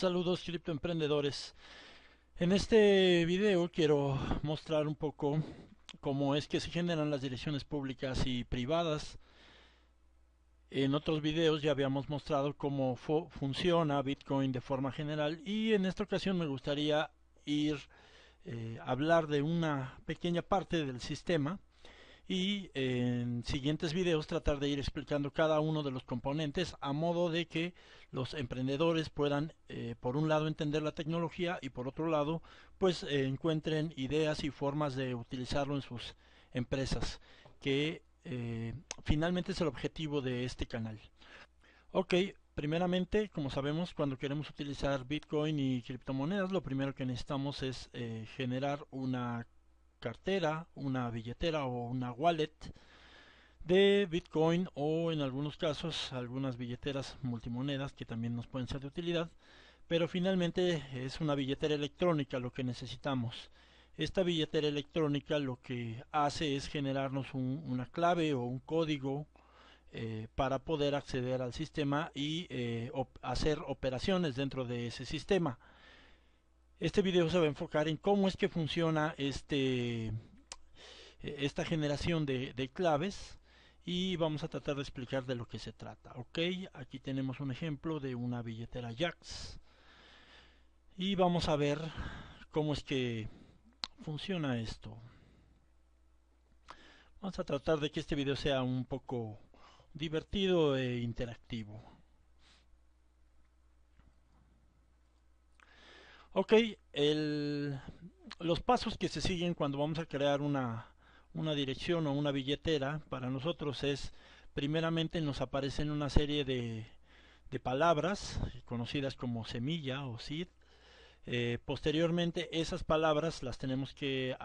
Saludos criptoemprendedores. En este video quiero mostrar un poco cómo es que se generan las direcciones públicas y privadas. En otros videos ya habíamos mostrado cómo funciona Bitcoin de forma general y en esta ocasión me gustaría hablar de una pequeña parte del sistema y en siguientes videos tratar de ir explicando cada uno de los componentes a modo de que los emprendedores puedan por un lado entender la tecnología y por otro lado pues encuentren ideas y formas de utilizarlo en sus empresas, que finalmente es el objetivo de este canal. Ok, primeramente, como sabemos, cuando queremos utilizar Bitcoin y criptomonedas, lo primero que necesitamos es generar una cartera, una billetera o una wallet de Bitcoin, o en algunos casos algunas billeteras multimonedas que también nos pueden ser de utilidad, pero finalmente es una billetera electrónica lo que necesitamos. Esta billetera electrónica lo que hace es generarnos una clave o un código para poder acceder al sistema y hacer operaciones dentro de ese sistema. Este video se va a enfocar en cómo es que funciona esta generación de claves y vamos a tratar de explicar de lo que se trata. Ok, aquí tenemos un ejemplo de una billetera Jax y vamos a ver cómo es que funciona esto. Vamos a tratar de que este video sea un poco divertido e interactivo. Ok, los pasos que se siguen cuando vamos a crear una dirección o una billetera para nosotros es, primeramente nos aparecen una serie de palabras conocidas como semilla o seed. Posteriormente esas palabras las tenemos que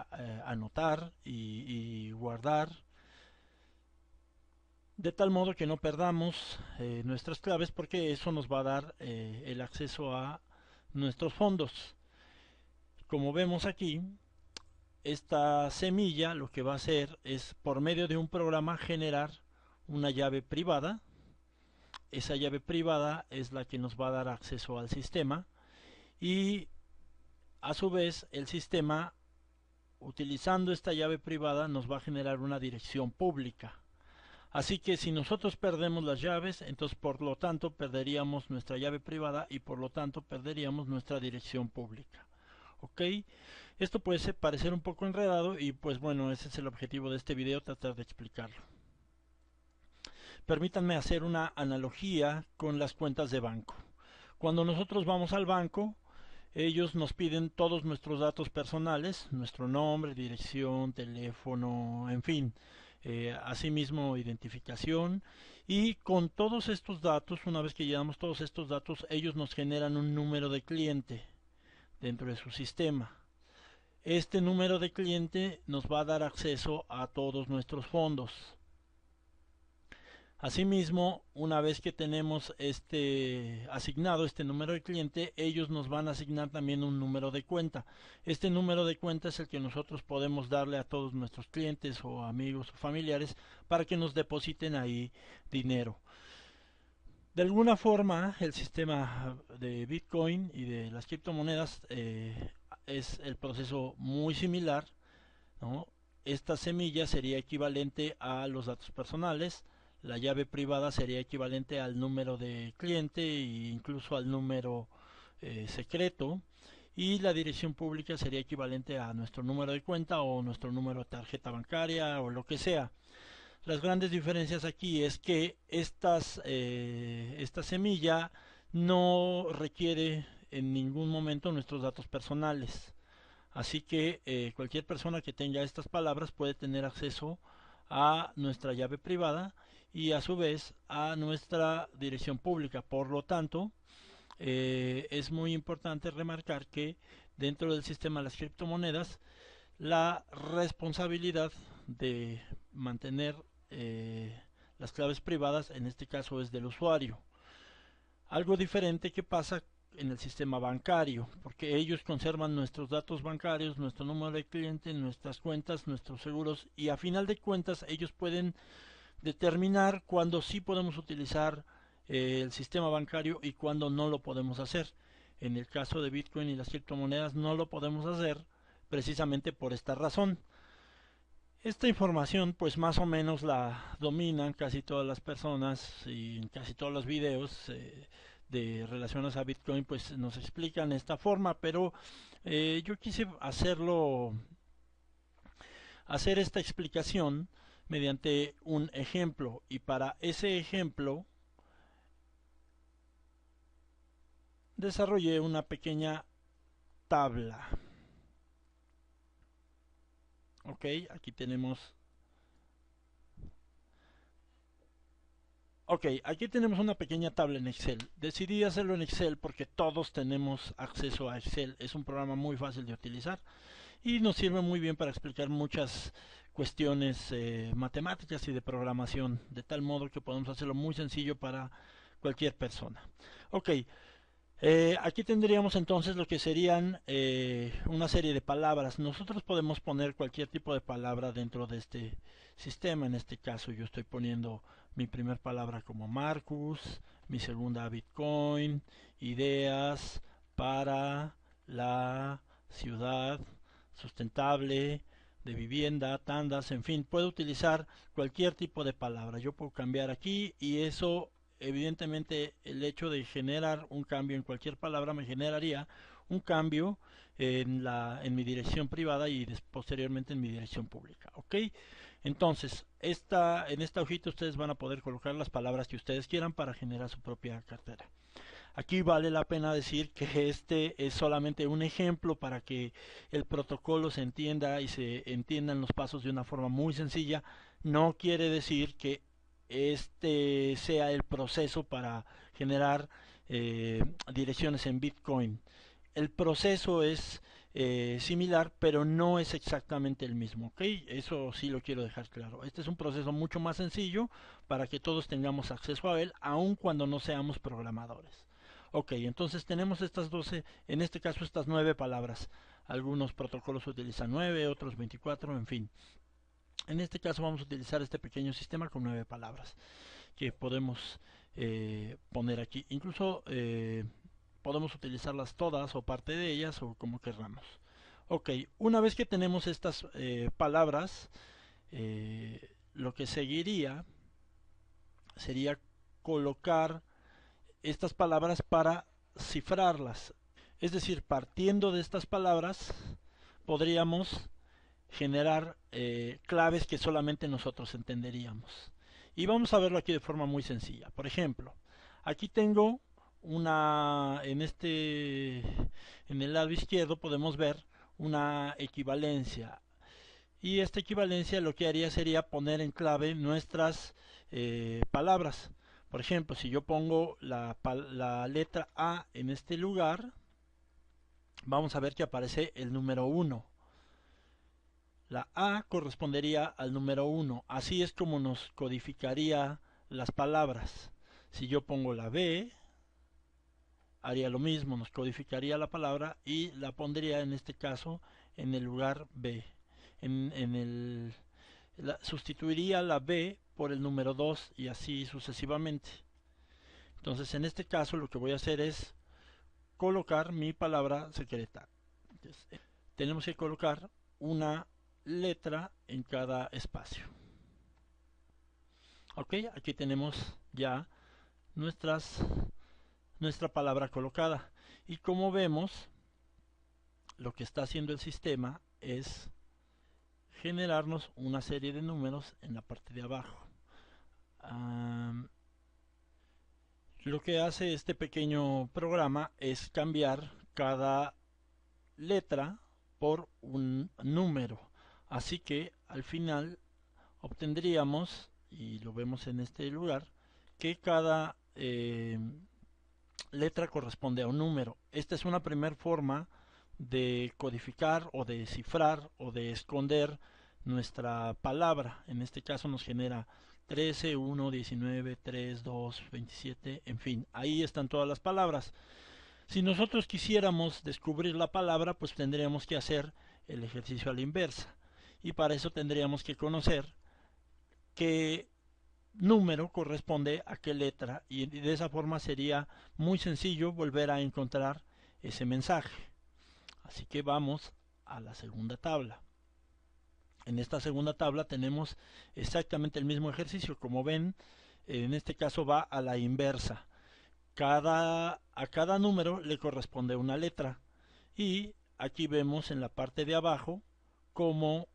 anotar y guardar de tal modo que no perdamos nuestras claves, porque eso nos va a dar el acceso a nuestros fondos. Como vemos aquí, esta semilla lo que va a hacer es, por medio de un programa, generar una llave privada. Esa llave privada es la que nos va a dar acceso al sistema y a su vez el sistema, utilizando esta llave privada, nos va a generar una dirección pública. Así que si nosotros perdemos las llaves, entonces por lo tanto perderíamos nuestra llave privada y por lo tanto perderíamos nuestra dirección pública. ¿Ok? Esto puede parecer un poco enredado y pues bueno, ese es el objetivo de este video, tratar de explicarlo. Permítanme hacer una analogía con las cuentas de banco. Cuando nosotros vamos al banco, ellos nos piden todos nuestros datos personales, nuestro nombre, dirección, teléfono, en fin, asimismo identificación, y con todos estos datos, una vez que llenamos todos estos datos, ellos nos generan un número de cliente dentro de su sistema. Este número de cliente nos va a dar acceso a todos nuestros fondos. Asimismo, una vez que tenemos asignado este número de cliente, ellos nos van a asignar también un número de cuenta. Este número de cuenta es el que nosotros podemos darle a todos nuestros clientes o amigos o familiares para que nos depositen ahí dinero. De alguna forma, el sistema de Bitcoin y de las criptomonedas es el proceso muy similar, ¿no? Esta semilla sería equivalente a los datos personales, la llave privada sería equivalente al número de cliente e incluso al número secreto, y la dirección pública sería equivalente a nuestro número de cuenta o nuestro número de tarjeta bancaria o lo que sea. Las grandes diferencias aquí es que esta semilla no requiere en ningún momento nuestros datos personales. Así que cualquier persona que tenga estas palabras puede tener acceso a nuestra llave privada y a su vez a nuestra dirección pública. Por lo tanto, es muy importante remarcar que dentro del sistema de las criptomonedas, la responsabilidad de mantener las claves privadas, en este caso, es del usuario. Algo diferente que pasa en el sistema bancario, porque ellos conservan nuestros datos bancarios, nuestro número de cliente, nuestras cuentas, nuestros seguros, y a final de cuentas ellos pueden determinar cuándo sí podemos utilizar el sistema bancario y cuándo no lo podemos hacer. En el caso de Bitcoin y las criptomonedas no lo podemos hacer precisamente por esta razón. Esta información pues más o menos la dominan casi todas las personas y en casi todos los videos de relaciones a Bitcoin pues nos explican esta forma, pero yo quise hacer esta explicación mediante un ejemplo, y para ese ejemplo desarrollé una pequeña tabla. Ok, aquí tenemos una pequeña tabla en Excel. Decidí hacerlo en Excel porque todos tenemos acceso a Excel. Es un programa muy fácil de utilizar y nos sirve muy bien para explicar muchas cuestiones matemáticas y de programación, de tal modo que podemos hacerlo muy sencillo para cualquier persona. Ok, aquí tendríamos entonces lo que serían una serie de palabras. Nosotros podemos poner cualquier tipo de palabra dentro de este sistema. En este caso yo estoy poniendo mi primer palabra como Marcus, mi segunda Bitcoin, ideas para la ciudad sustentable, de vivienda, tandas, en fin, puedo utilizar cualquier tipo de palabra. Yo puedo cambiar aquí y eso, evidentemente, el hecho de generar un cambio en cualquier palabra me generaría un cambio en mi dirección privada y posteriormente en mi dirección pública. ¿Ok? Entonces, en esta hojita ustedes van a poder colocar las palabras que ustedes quieran para generar su propia cartera. Aquí vale la pena decir que este es solamente un ejemplo para que el protocolo se entienda y se entiendan los pasos de una forma muy sencilla. No quiere decir que este sea el proceso para generar direcciones en Bitcoin. El proceso es similar, pero no es exactamente el mismo, ¿ok? Eso sí lo quiero dejar claro. Este es un proceso mucho más sencillo para que todos tengamos acceso a él, aun cuando no seamos programadores. Ok, entonces tenemos estas 12, en este caso estas 9 palabras. Algunos protocolos utilizan 9, otros 24, en fin. En este caso vamos a utilizar este pequeño sistema con 9 palabras que podemos poner aquí. Incluso podemos utilizarlas todas o parte de ellas o como querramos. Ok, una vez que tenemos estas palabras, lo que seguiría sería colocar estas palabras para cifrarlas. Es decir, partiendo de estas palabras podríamos generar claves que solamente nosotros entenderíamos. Y vamos a verlo aquí de forma muy sencilla. Por ejemplo, aquí tengo en el lado izquierdo podemos ver una equivalencia. Y esta equivalencia lo que haría sería poner en clave nuestras palabras. Por ejemplo, si yo pongo la letra A en este lugar, vamos a ver que aparece el número 1. La A correspondería al número 1. Así es como nos codificaría las palabras. Si yo pongo la B, haría lo mismo, nos codificaría la palabra y la pondría en este caso en el lugar B. Sustituiría la B por el número 2 y así sucesivamente. Entonces en este caso lo que voy a hacer es colocar mi palabra secreta. Entonces, tenemos que colocar una letra en cada espacio. Ok, aquí tenemos ya nuestra palabra colocada. Y como vemos, lo que está haciendo el sistema es generarnos una serie de números en la parte de abajo. Lo que hace este pequeño programa es cambiar cada letra por un número. Así que al final obtendríamos, y lo vemos en este lugar, que cada letra corresponde a un número. Esta es una primera forma de codificar o de cifrar o de esconder nuestra palabra. En este caso nos genera 13, 1, 19, 3, 2, 27, en fin, ahí están todas las palabras. Si nosotros quisiéramos descubrir la palabra, pues tendríamos que hacer el ejercicio a la inversa. Y para eso tendríamos que conocer qué número corresponde a qué letra. Y de esa forma sería muy sencillo volver a encontrar ese mensaje. Así que vamos a la segunda tabla. En esta segunda tabla tenemos exactamente el mismo ejercicio. Como ven, en este caso va a la inversa. A cada número le corresponde una letra. Y aquí vemos en la parte de abajo cómo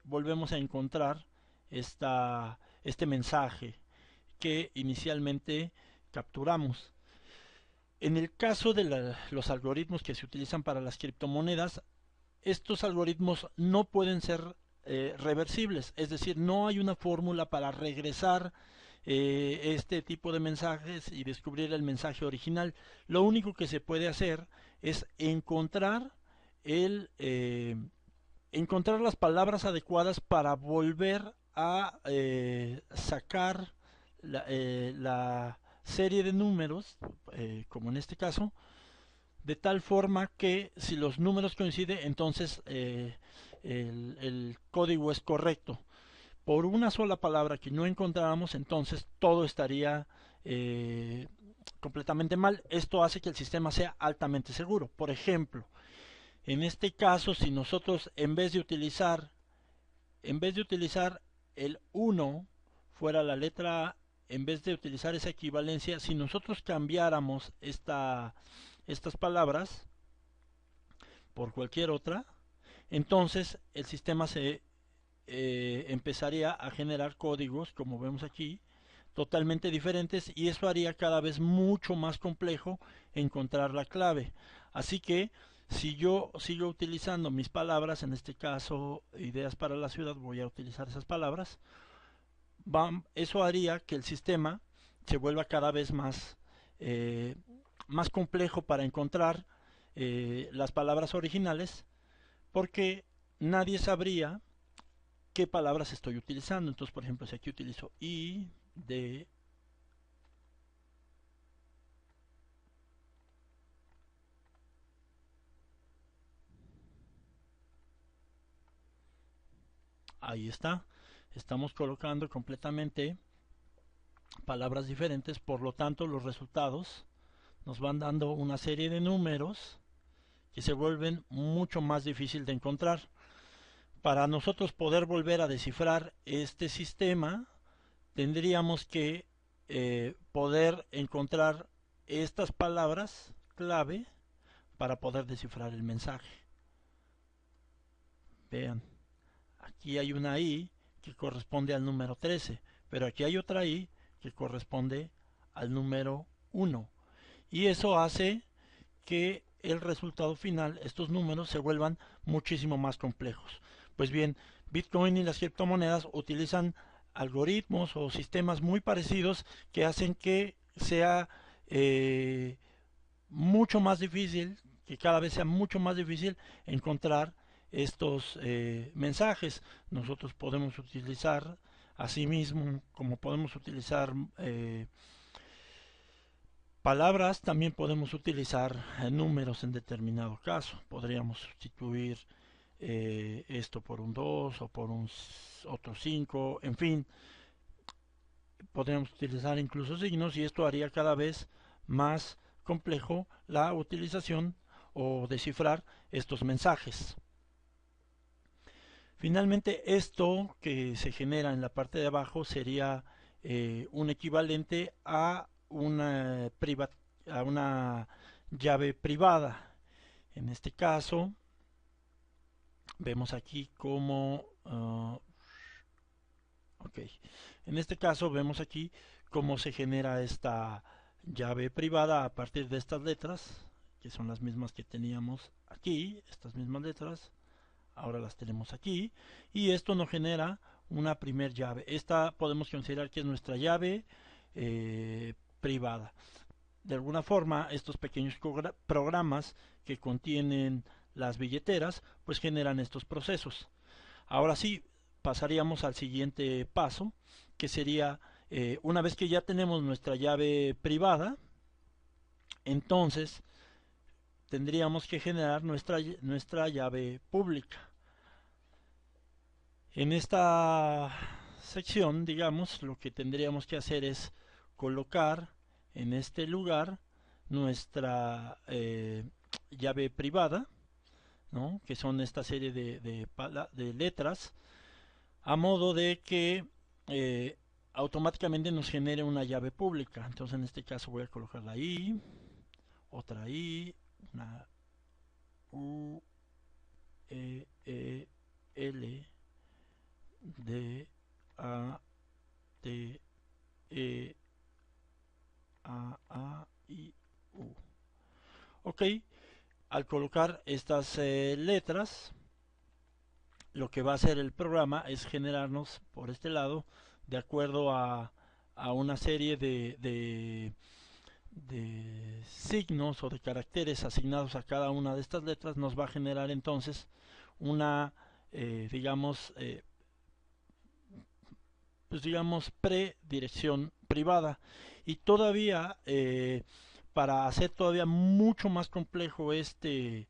volvemos a encontrar este mensaje que inicialmente capturamos. En el caso de los algoritmos que se utilizan para las criptomonedas, estos algoritmos no pueden ser reversibles, es decir, no hay una fórmula para regresar este tipo de mensajes y descubrir el mensaje original. Lo único que se puede hacer es encontrar las palabras adecuadas para volver a sacar la serie de números, como en este caso, de tal forma que si los números coinciden, entonces el código es correcto. Por una sola palabra que no encontráramos, entonces todo estaría completamente mal. Esto hace que el sistema sea altamente seguro. Por ejemplo, en este caso, si nosotros en vez de utilizar el 1 fuera la letra A, en vez de utilizar esa equivalencia, si nosotros cambiáramos estas palabras por cualquier otra, entonces el sistema se empezaría a generar códigos, como vemos aquí, totalmente diferentes, y eso haría cada vez mucho más complejo encontrar la clave. Así que si yo sigo utilizando mis palabras, en este caso ideas para la ciudad, voy a utilizar esas palabras, eso haría que el sistema se vuelva cada vez más complejo para encontrar las palabras originales, porque nadie sabría qué palabras estoy utilizando. Entonces, por ejemplo, si aquí utilizo I, D, ahí está. Estamos colocando completamente palabras diferentes, por lo tanto los resultados nos van dando una serie de números que se vuelven mucho más difícil de encontrar. Para nosotros poder volver a descifrar este sistema, tendríamos que poder encontrar estas palabras clave para poder descifrar el mensaje. Vean, aquí hay una I que corresponde al número 13, pero aquí hay otra I que corresponde al número 1. Y eso hace que el resultado final, estos números, se vuelvan muchísimo más complejos. Pues bien, Bitcoin y las criptomonedas utilizan algoritmos o sistemas muy parecidos que hacen que sea mucho más difícil, que cada vez sea mucho más difícil encontrar estos mensajes. Nosotros podemos utilizar, asimismo, como podemos utilizar palabras, también podemos utilizar números en determinado caso. Podríamos sustituir esto por un 2 o por otro 5, en fin. Podríamos utilizar incluso signos y esto haría cada vez más complejo la utilización o descifrar estos mensajes. Finalmente, esto que se genera en la parte de abajo sería un equivalente a una llave privada. En este caso, vemos aquí cómo en este caso vemos aquí cómo se genera esta llave privada a partir de estas letras, que son las mismas que teníamos aquí, estas mismas letras, ahora las tenemos aquí, y esto nos genera una primer llave. Esta podemos considerar que es nuestra llave privada. De alguna forma, estos pequeños programas que contienen las billeteras, pues generan estos procesos. Ahora sí, pasaríamos al siguiente paso, que sería, una vez que ya tenemos nuestra llave privada, entonces tendríamos que generar nuestra llave pública. En esta sección, digamos, lo que tendríamos que hacer es colocar en este lugar nuestra llave privada, ¿no? Que son esta serie de letras, a modo de que automáticamente nos genere una llave pública. Entonces en este caso voy a colocar la I, otra I, una U, L, D, A, T, E, A, I, U. Ok, al colocar estas letras, lo que va a hacer el programa es generarnos por este lado, de acuerdo a una serie de signos o de caracteres asignados a cada una de estas letras, nos va a generar entonces una, digamos, pues digamos, predirección privada. Y todavía, para hacer todavía mucho más complejo y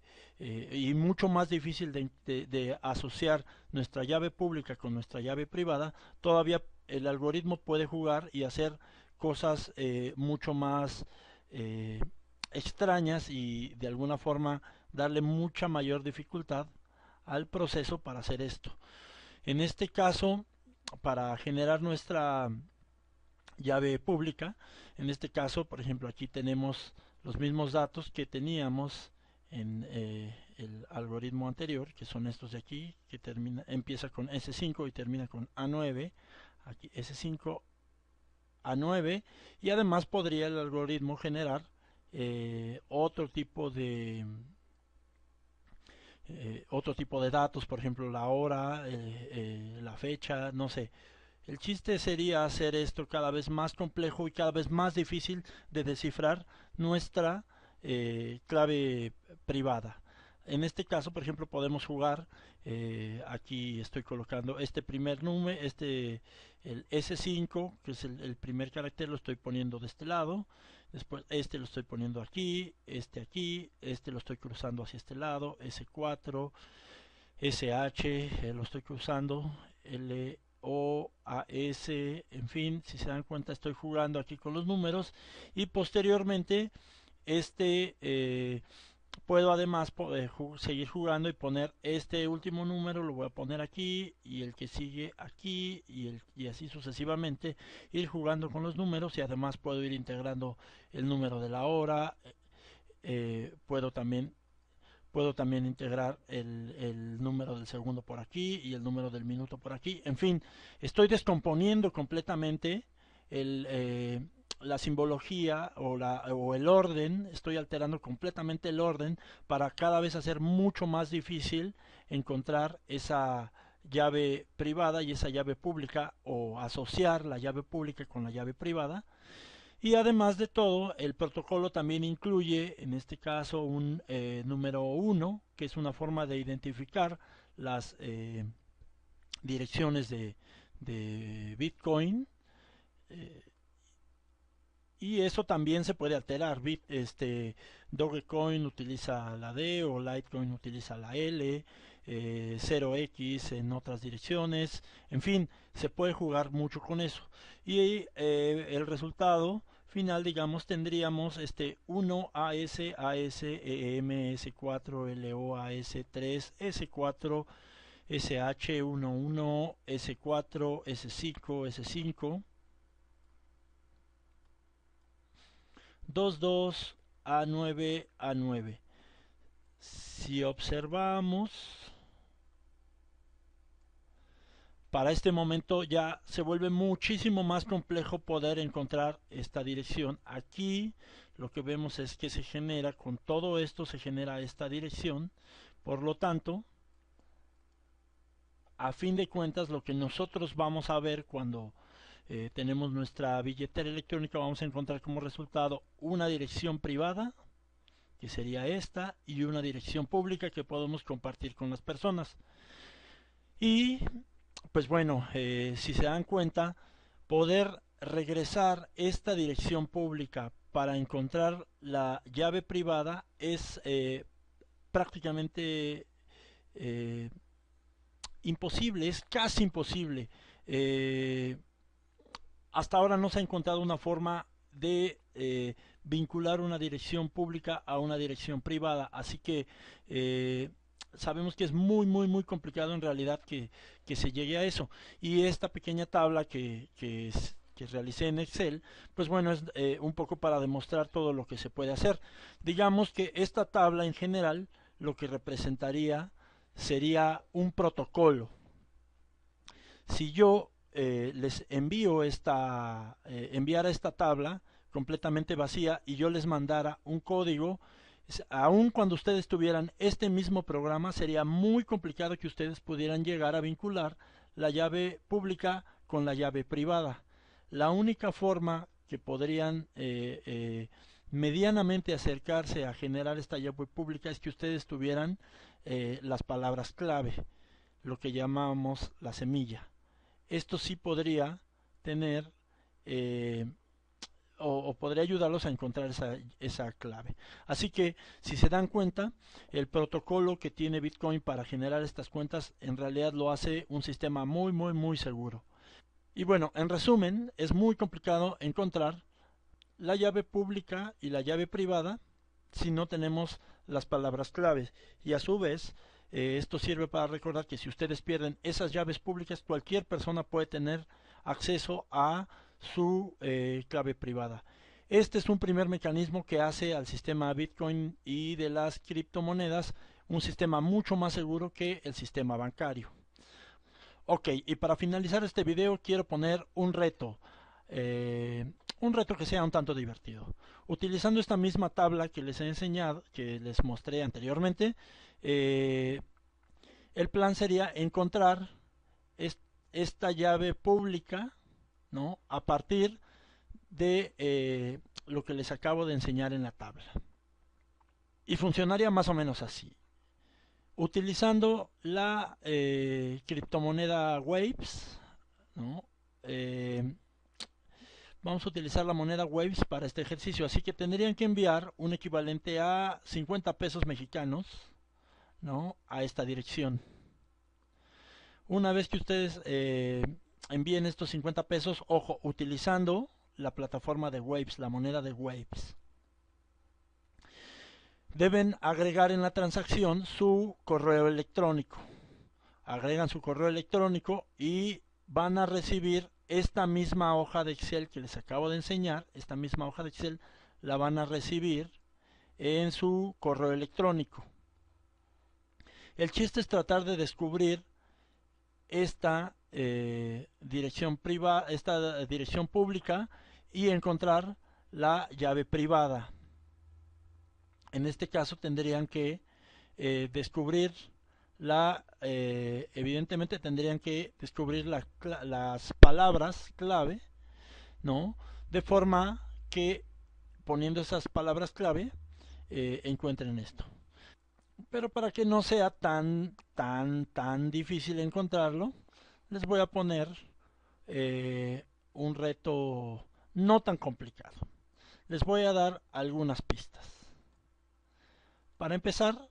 mucho más difícil de asociar nuestra llave pública con nuestra llave privada, todavía el algoritmo puede jugar y hacer cosas mucho más extrañas y de alguna forma darle mucha mayor dificultad al proceso para hacer esto. En este caso, para generar nuestra llave pública, en este caso, por ejemplo, aquí tenemos los mismos datos que teníamos en el algoritmo anterior, que son estos de aquí, que empieza con S5 y termina con A9, aquí S5 A9, y además podría el algoritmo generar otro tipo de datos, por ejemplo la hora, la fecha, no sé. El chiste sería hacer esto cada vez más complejo y cada vez más difícil de descifrar nuestra clave privada. En este caso, por ejemplo, podemos jugar, aquí estoy colocando este primer número, el S5, que es el primer carácter, lo estoy poniendo de este lado. Después este lo estoy poniendo aquí, este lo estoy cruzando hacia este lado, S4, SH, lo estoy cruzando, L, O, A, S, en fin, si se dan cuenta estoy jugando aquí con los números y posteriormente puedo además seguir jugando y poner este último número, lo voy a poner aquí y el que sigue aquí y así sucesivamente, ir jugando con los números y además puedo ir integrando el número de la hora, puedo también integrar el número del segundo por aquí y el número del minuto por aquí. En fin, estoy descomponiendo completamente la simbología o el orden, estoy alterando completamente el orden para cada vez hacer mucho más difícil encontrar esa llave privada y esa llave pública o asociar la llave pública con la llave privada. Y además de todo, el protocolo también incluye, en este caso, un número 1, que es una forma de identificar las direcciones de Bitcoin. Y eso también se puede alterar. Dogecoin utiliza la D o Litecoin utiliza la L, 0x en otras direcciones. En fin, se puede jugar mucho con eso. Y el resultado final, digamos, tendríamos 1 AS, AS, EM, S4, LO, AS3, S4, SH, 11, S4, S5, S5. 22 A9 A9. Si observamos, para este momento ya se vuelve muchísimo más complejo poder encontrar esta dirección. Aquí lo que vemos es que se genera, con todo esto se genera esta dirección. Por lo tanto, a fin de cuentas, lo que nosotros vamos a ver cuando tenemos nuestra billetera electrónica, vamos a encontrar como resultado una dirección privada, que sería esta, y una dirección pública que podemos compartir con las personas. Y pues bueno, si se dan cuenta, poder regresar esta dirección pública para encontrar la llave privada es prácticamente eh, imposible, es casi imposible. Eh, Hasta ahora no se ha encontrado una forma de vincular una dirección pública a una dirección privada, así que sabemos que es muy complicado en realidad que se llegue a eso. Y esta pequeña tabla que realicé en Excel, pues bueno, es un poco para demostrar todo lo que se puede hacer. Digamos que esta tabla en general lo que representaría sería un protocolo. Si yo les envío enviara esta tabla completamente vacía y yo les mandara un código, aun cuando ustedes tuvieran este mismo programa, sería muy complicado que ustedes pudieran llegar a vincular la llave pública con la llave privada. La única forma que podrían medianamente acercarse a generar esta llave pública es que ustedes tuvieran las palabras clave, lo que llamamos la semilla. Esto sí podría tener eh, o podría ayudarlos a encontrar esa clave. Así que si se dan cuenta, el protocolo que tiene Bitcoin para generar estas cuentas en realidad lo hace un sistema muy seguro. Y bueno, en resumen, es muy complicado encontrar la llave pública y la llave privada si no tenemos las palabras claves. Y a su vez, esto sirve para recordar que si ustedes pierden esas llaves públicas, cualquier persona puede tener acceso a su clave privada. Este es un primer mecanismo que hace al sistema Bitcoin y de las criptomonedas un sistema mucho más seguro que el sistema bancario. Ok, y para finalizar este video quiero poner un reto que sea un tanto divertido. Utilizando esta misma tabla que les he enseñado, que les mostré anteriormente, eh, el plan sería encontrar esta llave pública, ¿no?, a partir de lo que les acabo de enseñar en la tabla. Y funcionaría más o menos así. Utilizando la criptomoneda Waves, ¿no? Vamos a utilizar la moneda Waves para este ejercicio, así que tendrían que enviar un equivalente a 50 pesos mexicanos, ¿no?, a esta dirección. Una vez que ustedes envíen estos 50 pesos, ojo, utilizando la plataforma de Waves, la moneda de Waves, deben agregar en la transacción su correo electrónico. Agregan su correo electrónico y van a recibir esta misma hoja de Excel que les acabo de enseñar. Esta misma hoja de Excel la van a recibir en su correo electrónico. El chiste es tratar de descubrir esta dirección privada, esta dirección pública, y encontrar la llave privada. En este caso tendrían que descubrir evidentemente tendrían que descubrir las palabras clave, ¿no?, de forma que poniendo esas palabras clave encuentren esto. Pero para que no sea tan difícil encontrarlo, les voy a poner un reto no tan complicado. Les voy a dar algunas pistas. Para empezar,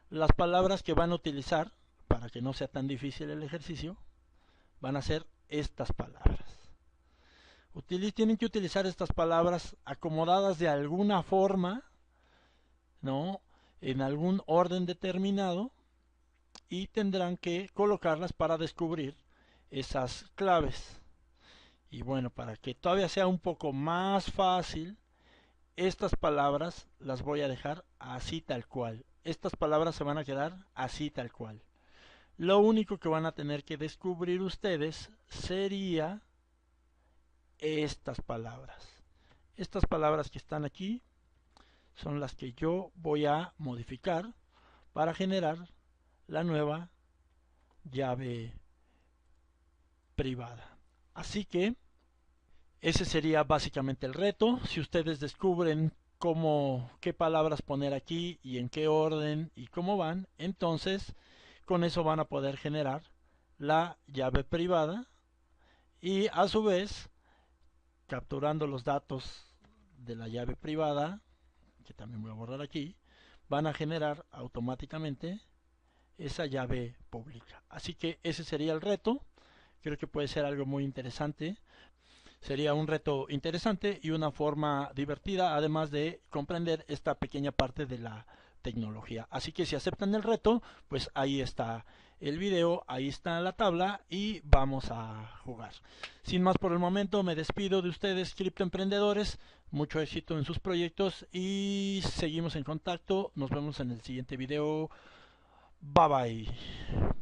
las palabras que van a utilizar, para que no sea tan difícil el ejercicio, van a ser estas palabras. Tienen que utilizar estas palabras acomodadas de alguna forma, ¿no?, en algún orden determinado, y tendrán que colocarlas para descubrir esas claves. Y bueno, para que todavía sea un poco más fácil, estas palabras las voy a dejar así tal cual. Estas palabras se van a quedar así tal cual. Lo único que van a tener que descubrir ustedes sería estas palabras. Estas palabras que están aquí son las que yo voy a modificar para generar la nueva llave privada. Así que ese sería básicamente el reto. Si ustedes descubren qué palabras poner aquí y en qué orden y cómo van, entonces con eso van a poder generar la llave privada y a su vez, capturando los datos de la llave privada, que también voy a borrar aquí, van a generar automáticamente esa llave pública. Así que ese sería el reto. Creo que puede ser algo muy interesante. Sería un reto interesante y una forma divertida, además de comprender esta pequeña parte de la tecnología. Así que si aceptan el reto, pues ahí está el video, ahí está la tabla y vamos a jugar. Sin más por el momento, me despido de ustedes, criptoemprendedores. Mucho éxito en sus proyectos y seguimos en contacto. Nos vemos en el siguiente video. Bye bye.